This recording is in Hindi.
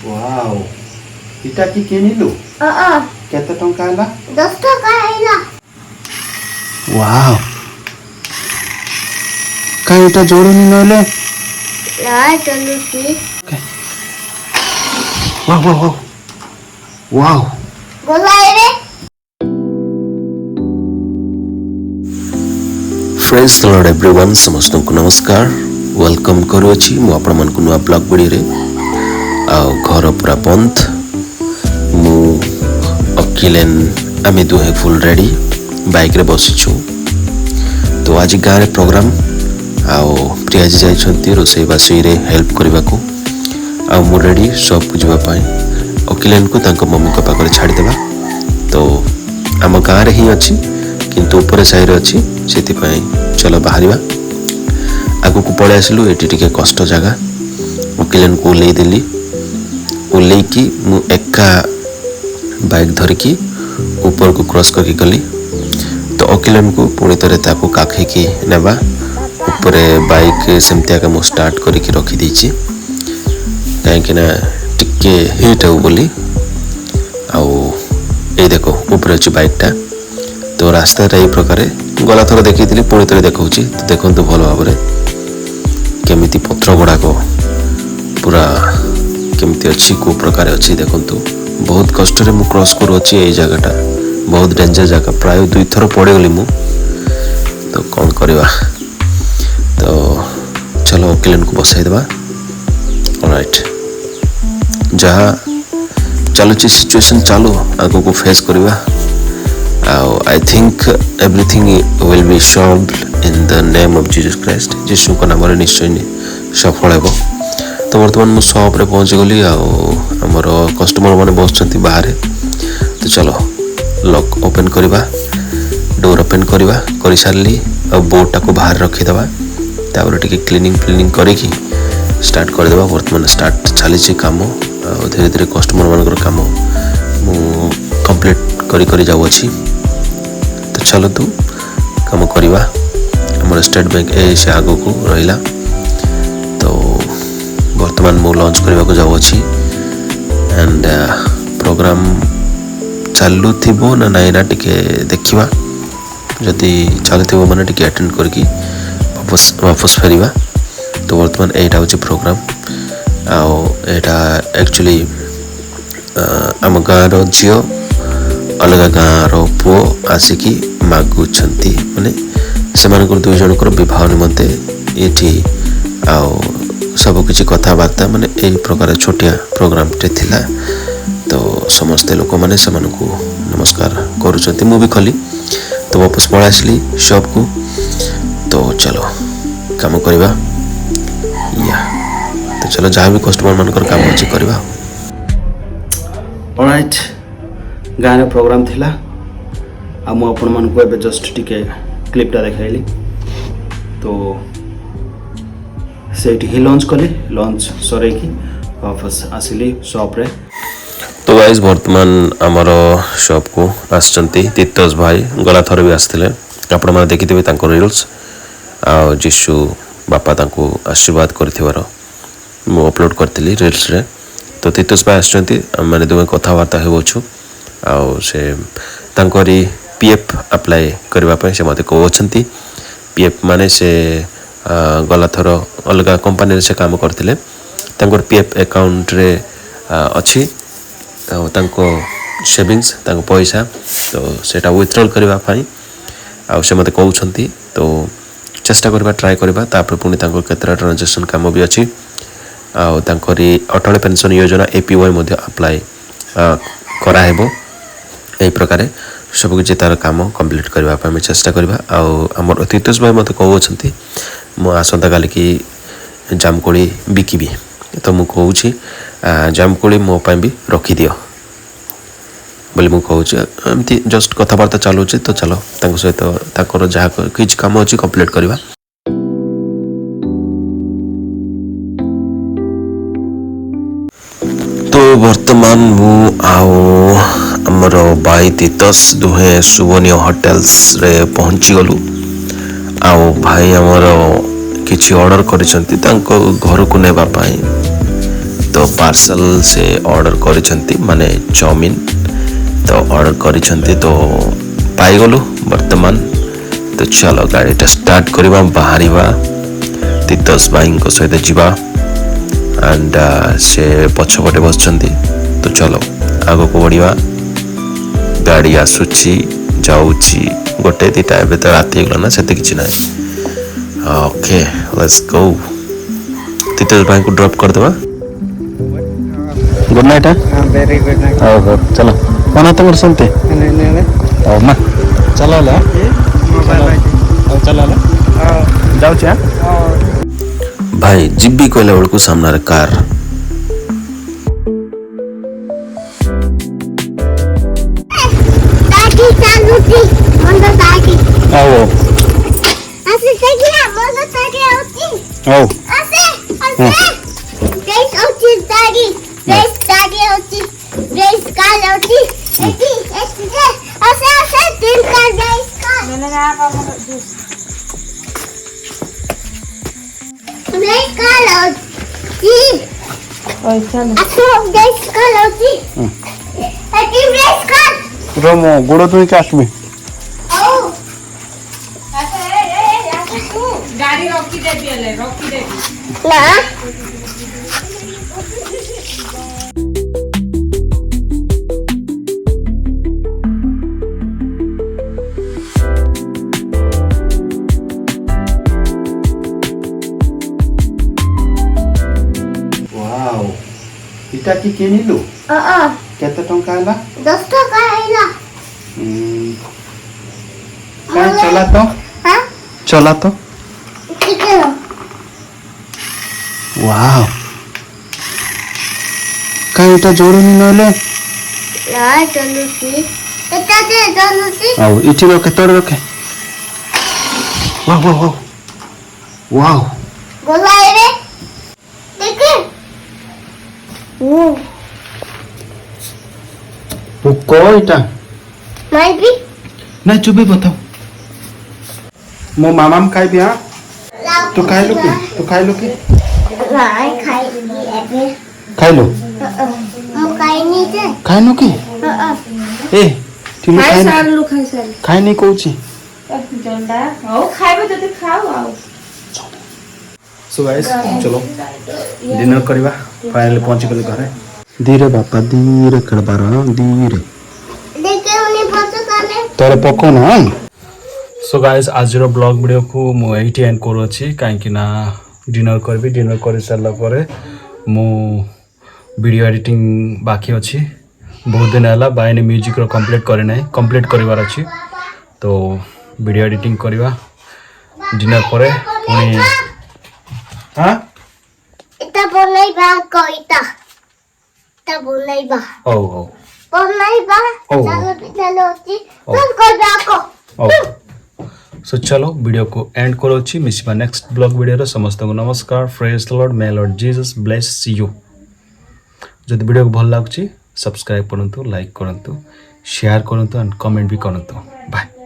वाओ इटा की किनिलु केते टंका हला 10 टका आइला वाओ काई इटा जोड़ुनी नले ला चलुसी वाओ वाओ वाओ वाओ बोलाए रे फ्रेंड्स लॉर्ड एवरीवन समस्त को नमस्कार वेलकम करूँगी मु आपण मन को नुआ ब्लॉग वीडियो रे आ घर पूरा बंद मु अकिलेन आमे दुहे फुल रेडी बाइक रे बसिछु तो आज गाँव रे प्रोग्राम आओ प्रिया जी जाइछंती रोसई बासई रे हेल्प करबा को आ मु रेडी सब को जवा पाई अकिलेन को तांको मम्मी को पाखरे छाडी देबा तो आम गाँव रे ही अछि किंतु ऊपर साइड अच्छी से चलो बाहर आगु को पड़े आसलु ये टे कष्ट जगह वकिलन को ओल्लैदेली ओल्लैकी मु एका बाइक धरिकी ऊपर को क्रॉस करके गली तो अकिलन को पुणी थे ताको काखैकी नेबा ऊपर बाइक सेमती आगे मु स्टार्ट करके रखी देछि कहीं टिके हिट हो बोली आउ ए देखो ऊपर अच्छी बाइकटा तो रास्ता यही प्रकार गला थर देखी पुणी थे देखा तो देखु भल भाव केमिति पथर गुड़ाक पूरा केमिति अच्छी को प्रकार अच्छी देखु बहुत कष्ट मु क्रॉस करुच्ची ये जगहटा बहुत डेंजर जगह प्राय 2 थर पड़गली मु तो कौन करवा तो चलो अकिलन को बसईदेवा ऑलराइट जहाँ चलुची सिचुएशन चालू आगो को फेस करवा I think everything will be solved in the name of Jesus Christ. जीशु का नाम निश्चय सफल हेबो तो वर्तमान मु शॉप रे पहुंच गली आमर कस्टमर माने बसचंती बाहर तो चलो लॉक ओपन करवा डोर ओपन करवा कर सारली आ बोर्ड को बाहर रखी देबा तापर टिके क्लीनिंग करिकी स्टार्ट कर देबा वर्तमान स्टार्ट चली काम धीरे धीरे कस्टमर मानकर काम मु कंप्लीट करी जाऊ अछि तो चलो तू काम करवा हमारे स्टेट बैंक ए से आगो को रहिला तो वर्तमान मु लॉन्च करबा को जाऊ अछि एंड प्रोग्राम चालू थिबो ना नाही ना टिके देखिबा जदि चालू थिबो माने टिके अटेंड करकी वापस फेरिबा तो वर्तमान एटा होछि प्रोग्राम आ एटा एक्चुअली आम गाँव रो झियो अलग गाँव पुओ आसिकी मागुछंती माने सेमानकर 2 जनकर विवाह निमंते एठी आउ सब किछि कथाबार्ता माने एई प्रकार छोटिया प्रोग्राम टे थिला तो समस्त लोक माने सेमानकु नमस्कार करूछंती मु भी खली तो वापस पळा आसली शॉप को तो चलो काम करबा या तो चलो जहाँ भी कस्टमर मानकर काम अछि करबा ऑलराइट गाँव में प्रोग्राम थिला आ मु आपण मन को एबे जस्ट टिके क्लिपटा देखाइली तो सेठी ही लॉन्च कली लॉन्च सरे की वापस आसिली शॉप रे तो गाइस वर्तमान आमर शॉप को आसचंती तीतोष भाई गला थर भी आसथिले आपण माने देखिथिबे तांको रील्स आ जिशु बापा तांको आशीर्वाद करथिबार मु अपलोड करथिली रील्स रे तो तीतोष भाई आसचंती माने दुमे कथावार्ता हेबोछु आ से तांकरी पीएफ अप्लाई करबा पे से मते कहउछंती पीएफ माने से गला थर अलग कंपनी रे से काम करथिले तांकर पीएफ अकाउंट रे अछि तांको सेविंग्स तांको पैसा तो सेटा विथड्रॉल करबा पई आ से मते कहउछंती तो चेष्टा करबा ट्राई करबा तापर पुनी तांको केतरा ट्रांजैक्शन काम भी अछि आ तांकरी अटल पेंशन योजना एपीवाई मध्ये अप्लाई करा हेबो एई प्रकारे सब किसी तार काम कंप्लीट करने चेष्टा करवा आमर तीतोष भाई मत कहते मु आसंता काली की जामकोड़ी बिकिबी तो मु कहूँ जामकोड़ी मो भी रखी दियो बोली मु कहूँ एमती जस्ट कथबार्ता चलू तो चलो सहित जहाँ किसी कम अच्छी कंप्लीट करवा तो वर्तमान मु आओ आमर भाई तीतोष दुहे सुवनिय होटेल्स रे पहुंची गलु आओ भाई आमर किछि ऑर्डर करिसंती तांको घर को नेबा पाई तो पार्सल से ऑर्डर करिसंती माने चाउमिन तो ऑर्डर करिसंती तो पाई गलु वर्तमान तो चलो गाड़ीटा स्टार्ट करवा बाहरिबा तीतस भाई सहित जीवा एंड से पछपटे बसचंती तो चलो आग को बढ़िया गाड़ी आसुची जाऊची गोटे दिटा एबे तो राति गला ना सेते किछि नाही ओके लेट्स गो तीतस भाई को ड्रॉप कर देबा गुड नाइट हाँ वेरी गुड नाइट ओहो चलो कोना तमर सुनते नहीं ओ मा चलो ला मोबाइल चलो ला जाऊ छा भाई जिब्बी कहला बेलू सामने कार दादी चालूती मंदो दादी आओ असे सगळा मंदो दादी होती आओ असे रेस होती दादी होती रेस कार होती एटी असे तीन कार रेस कार मैंने कहा पापा जूस रेस कार होती ओए चल असो रेस कार होती एटी रेस कार रोमो गोड़ तुई के आसबे ओ गाड़ी रोकी दे दिए ना वाओ इटा की किनिलु केते टंका हला 10 टका आइला काय चला तो हां चला तो ठीक है वाओ काय इटा जोड़नी नले ना चलूसी एटा दे चलूसी आओ इटी रखे तोड़ रखे वाओ वाओ वाओ वाओ बोलाए रे देख ओ वो को इटा मैं भी नहीं चुप ही बताओ मो मामा में खाई भी हाँ तो खाई लो के नहीं खाई अबे खाई लो हम खाई नहीं थे खाई नो की ए तिलो खाई खाई सारलु खाई सारलु खाई नहीं कहूची जंडा हो खाइबे जते खाओ आओ सो गाइस चलो डिनर करवा फाइनली पहुंच गले घरे धीरे बापा धीरे करबार धीरे देखे उन्हें पता करने तोर पको ना सो गाइस आज रो ब्लॉग वीडियो को मो एटी एंड करू अछि काहे कि ना डिनर करबी डिनर कर सारला परे मो वीडियो एडिटिंग बाकी अछि बहुत दिन हला बायने म्यूजिक रो कंप्लीट करे नै कंप्लीट करबार अछि तो वीडियो एडिटिंग करबा डिनर परे पुनी हां इतना बोलने बा कोईता इतना बोलने बा ओ बोलने बा ओ। चलो होती सब कर बाको ओ सो चलो वीडियो को एंड करो छी मिसिबा नेक्स्ट ब्लॉग वीडियो रे समस्त को नमस्कार praise the Lord my lord Jesus bless you जदि वीडियो को भल लागछि सब्सक्राइब करंतु लाइक करंतु शेयर करंतु एंड कमेंट भी करंतु बाय।